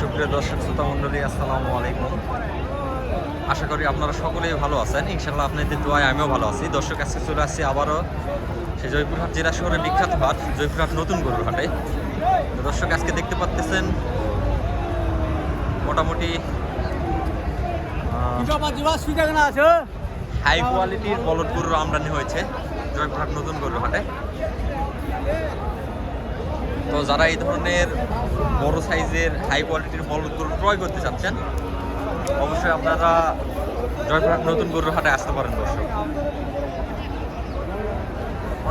সুপ্রিয় দর্শক শ্রোতা মণ্ডলী, আসসালামু আলাইকুম। আশা করি আপনারা সকলেই ভালো আছেন। ইনশাল্লাহ আপনাদের দোয়ায় আমিও ভালো আছি। দর্শক, আজকে চলে আসছি আবারও সেই জয়পুরহাট জেলা শহরের বিখ্যাত হাট জয়পুরহাট নতুন গরুর হাটে। দর্শক, আজকে দেখতে পাচ্ছেন মোটামুটি হাই কোয়ালিটির বলদ গরুর আমদানি হয়েছে জয়পুরহাট নতুন গরুর হাটে। তো যারা এই ধরনের বড় সাইজের হাই কোয়ালিটির বলদ গরু ক্রয় করতে চাচ্ছেন, অবশ্যই আপনারা জয়পুরহাট নতুন গরুর হাটে আসতে পারেন। দর্শক,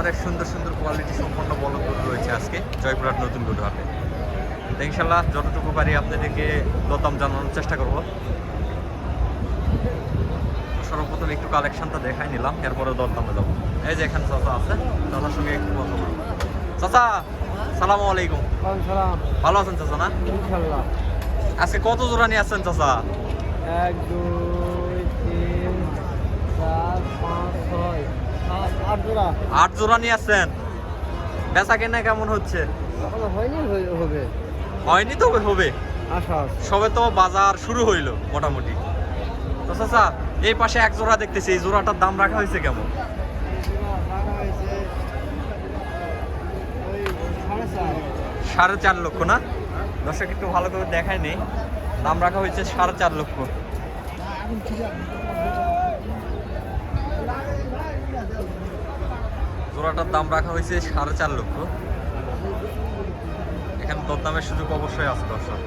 অনেক সুন্দর সুন্দর কোয়ালিটি সম্পন্ন বলদ গরু রয়েছে আজকে জয়পুরহাট নতুন গরুর হাটে। তো ইনশাল্লাহ যতটুকু পারি আপনাদেরকে দরদাম জানানোর চেষ্টা করব। সর্বপ্রথম একটু কালেকশনটা দেখাই নিলাম, এরপরে দরদামে যাবো। এই যে এখানে চাচা আছে, চাচার সঙ্গে একটু কথা বলবো। চাচা, সালামু আলাইকুম। ভালো আছেন চাচা? না, ইনশাআল্লাহ। আজকে কত জোড়া নিয়ে আসছেন চাচা? 1 2 3 4 5 6 7 8 জোড়া। 8 জোড়া নিয়ে আসছেন। বেচা কেনা কেমন হচ্ছে? এখনো হয়নি, হবে। হয়নি তো হবে, আশা সবে তো বাজার শুরু হইলো মোটামুটি। তো চাচা, এই পাশে এক জোড়া দেখতেছি, এই জোড়াটার দাম রাখা হয়েছে কেমন? 4.5 লক্ষ না? দর্শক, একটু ভালো করে দেখায় নেই, দাম রাখা হয়েছে 4.5 লক্ষ। জোড়াটার দাম রাখা হয়েছে 4.5 লক্ষ। এখানে দরদামের সুযোগ অবশ্যই আছে দর্শক।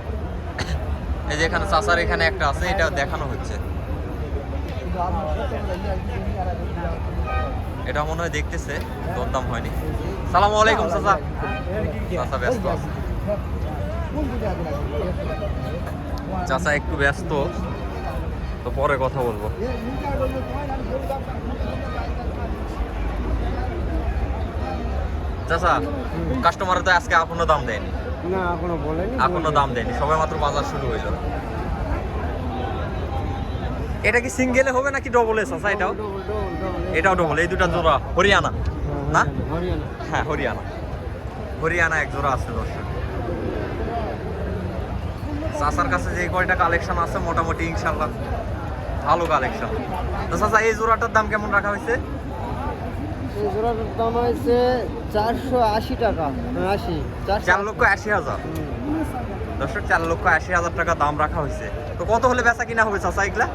এই যে এখানে চাচার এখানে একটা আছে, এটা দেখানো হচ্ছে। এটা মনে হয় দেখতেছে, দরদাম হয়নি। সালামু আলাইকুম চাচা। চাচা ব্যস্ত আছে, চাচা একটু ব্যস্ত, তো পরে কথা বলবো। চাচা, কাস্টমার তো আজকে এখনো দাম দেয়নি? না, এখনো বলেনি, এখনো দাম দেয়নি, সবাই মাত্র বাজার শুরু হইল। এটা কি সিঙ্গেলে হবে নাকি ডবলে চাচা? এটাও ডবল। এই দুটা জোড়া হরিয়ানা না? হ্যাঁ, হরিয়ানা এক জোড়া আছে দর্শক। চাচার কাছে যে কয়টা কালেকশন আছে মোটামুটি ইনশাল্লাহ ভালো কালেকশন। তো চাচা, এই জোড়াটার দাম কেমন রাখা হয়েছে? এই জোড়াটার দাম হয়েছে 480 টাকা। 4,80,000 দর্শক, 4,80,000 টাকা দাম রাখা হয়েছে। তো কত হলে বেচা কিনা হবে চাচা এগুলা?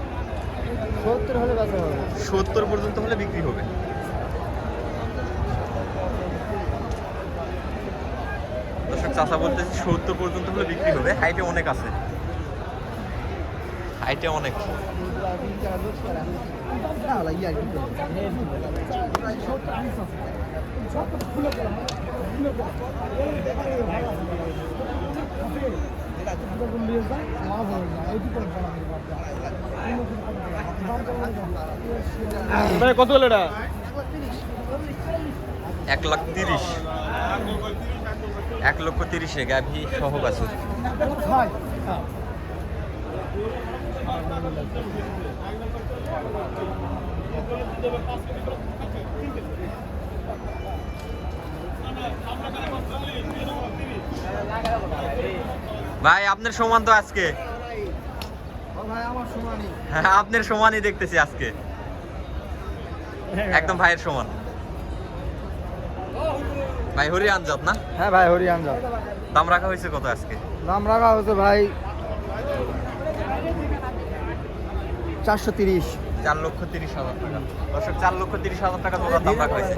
70 হলে বেচা হবে। 70 পর্যন্ত হলে বিক্রি হবে। দর্শক, চাচা বলতেছে 70 পর্যন্ত হলে বিক্রি হবে। হাইটে অনেক আছে, হাইটে অনেক। কত হলো এটা? 1,30,000। 1,30,000 গাভী সহ বাছুর। ভাই, আপনার সমান তো আজকে? হ্যাঁ, আপনার সমানই দেখতেছি আজকে, একদম ভাইয়ের সমান। ভাই হরিয়ান জাত না? হ্যাঁ ভাই, হরিয়ান জাত। দাম রাখা হয়েছে কত আজকে? দাম রাখা হয়েছে ভাই 430। 4,30,000 টাকা দর্শক, 4,30,000 টাকা জোড়ার দাম রাখা হয়েছে।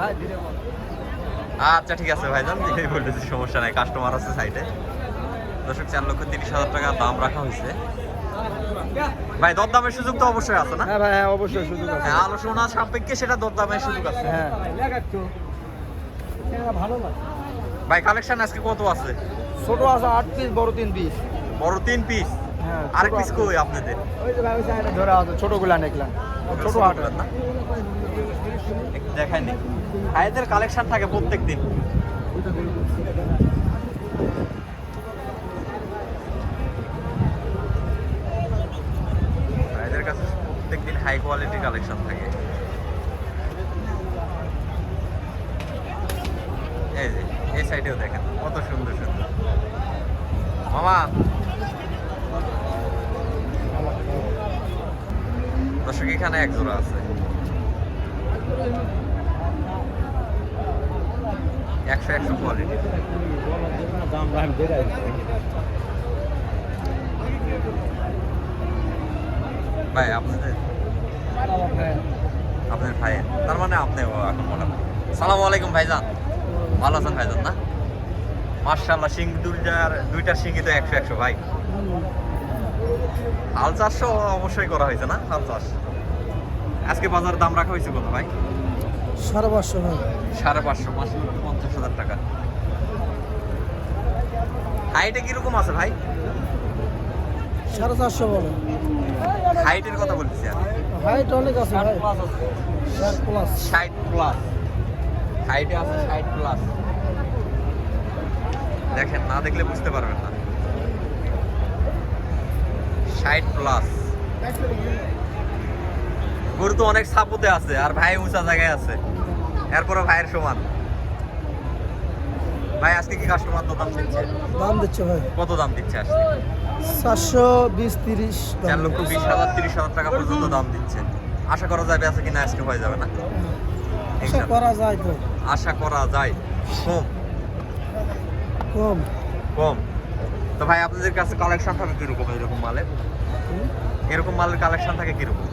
আচ্ছা, ঠিক আছে ভাইজান, বলতেছি, সমস্যা নাই, কাস্টমার আছে সাইডে। দর্শক, 4,30,000 টাকা দাম রাখা হয়েছে। ভাই, দরদামের সুযোগ তো অবশ্যই আছে না? হ্যাঁ ভাই, হ্যাঁ, অবশ্যই সুযোগ আছে। হ্যাঁ, আলোচনা সাপেক্ষে সেটা দরদামের সুযোগ আছে। হ্যাঁ ভাই, কালেকশন আজকে কত আছে? ছোট আছে 8 পিস, বড় 3 পিস। বড় 3 পিস, হ্যাঁ, আরেক পিস কই আপনাদের? ওই যে ভাই, ওই সাইডে ধরে আছে, ছোটগুলা দেখলাম। ছোট হাট না, একটু দেখায়নি। ভাইদের কালেকশন থাকে প্রত্যেক দিন। ভাইদের কাছে প্রত্যেকদিন হাই কোয়ালিটি কালেকশন থাকে। এই যে এই সাইডেও দেখেন কত সুন্দর সুন্দর। মামা দর্শক এখানে এক জোড়া আছে 100 কোয়ালিটি। ভাই আপনাদের ভাইয়ের, তার মানে আপনি এখন মোটামুটি। সালাম আলাইকুম ভাইজান, ভালো আছেন ভাইজান না? মার্শাল্লাহ, সিং দুইটার সিংই তো 100 ভাই। হাল চাষও অবশ্যই করা হয়েছে না? হাল চাষ আজকে বাজার দাম রাখা হয়েছে কত ভাই? 550 ভাই। 550, 5,50,000 টাকা। হাইটে কিরকম আছে ভাই? 450 বলে। হাইটের কথা বলতেছি আমি। হাইট অনেক আছে ভাই। 60 প্লাস। 60 প্লাস হাইটে আছে, 60 প্লাস। দেখেন, না দেখলে বুঝতে পারবেন না। 60 প্লাস। গরু তো অনেক সাপোতে আছে, আর ভাই উঁচা জায়গায় আছে, এরপরে ভাইয়ের সমান। ভাই আজকে কি কাস্টমার তো দাম দিচ্ছে? দাম দিচ্ছে ভাই কত দাম দিচ্ছে আজকে? 420-30। 4,20,000 30,000 টাকা পর্যন্ত দাম দিচ্ছে। আশা করা যায় বেচা কিনা আজকে হয়ে যাবে না? আশা করা যায় তো। আশা করা যায়। কম কম। কম। তো ভাই আপনাদের কাছে কালেকশন থাকে কিরকম? এরকম মালের, এরকম মালের কালেকশন থাকে কিরকম?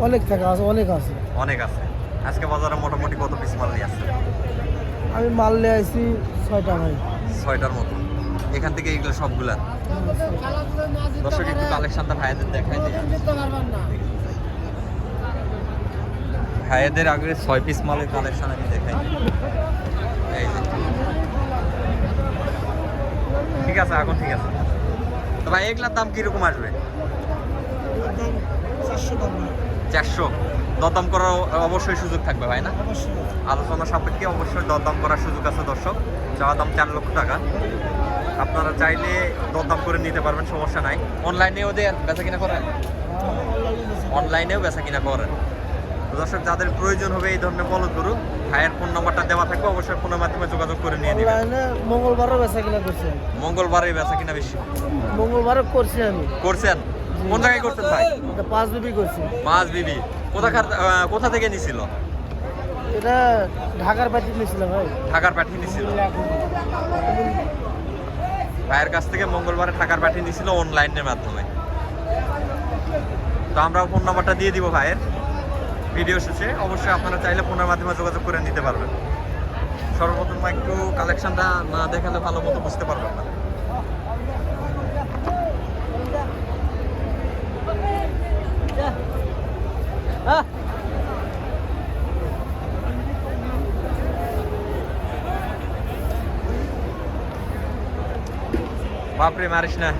অনেক টাকা আছে, অনেক আছে। অনেক আছে। আজকে বাজারে মোটামুটি কত পিস মাল নিয়ে আসছে? আমি মাল নিয়ে আইছি 6টা ভাই। 6টার মতো। এখান থেকে এগুলো সবগুলা দর্শক একটু কালেকশনটা ভাইদের দেখাই দিই। ভাইদের আগে 6 পিস মালের কালেকশন আমি দেখাই দিই। এই যে, ঠিক আছে, এখন ঠিক আছে। তো ভাই এগুলার দাম কিরকম আসবে? 400। দরদাম করার অবশ্যই সুযোগ থাকবে ভাই না? আলোচনা সাপেক্ষে অবশ্যই দরদাম করার সুযোগ আছে দর্শক। যাওয়ার দাম 4 লক্ষ টাকা। আপনারা চাইলে দরদাম করে নিতে পারবেন, সমস্যা নাই। অনলাইনেও দেন, বেচা কিনা করেন? অনলাইনেও বেচা কিনা করেন। তো দর্শক যাদের প্রয়োজন হবে এই ধরনের বলদ গরু, ভাইয়ের ফোন নাম্বারটা দেওয়া থাকবে, অবশ্যই ফোনের মাধ্যমে যোগাযোগ করে নিয়ে নেবেন। অনলাইনে মঙ্গলবারও বেচা কিনা করছি। মঙ্গলবারে বেচা কিনা বেশি মঙ্গলবারও করছি আমি। করছেন? কোন জায়গায় করছেন ভাই? এটা 5 বিবি করছি। মাছ বিবি কোথা থেকে নিছিল? এটা ঢাকার পাটি নিয়েছিল ভাই। ঢাকার পাঠিয়ে নিছিল। ভাইয়ের কাছ থেকে মঙ্গলবারে ঢাকার পাঠিয়ে নিছিল অনলাইনের মাধ্যমে। তো আমরা ফোন নাম্বারটা দিয়ে দিব ভাইয়ের ভিডিও শেষে। অবশ্যই আপনারা চাইলে ফোনের মাধ্যমে যোগাযোগ করে নিতে পারবেন। সর্বপ্রথম একটু কালেকশনটা না দেখালে ভালো মতো বুঝতে পারবেন না। বাপরে, মারিস না।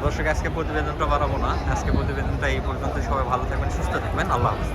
দর্শক আজকে প্রতিবেদনটা বাড়াবো না, আজকে প্রতিবেদনটা এই পর্যন্ত। সবাই ভালো থাকবেন, সুস্থ থাকবেন, আল্লাহ হাফেজ।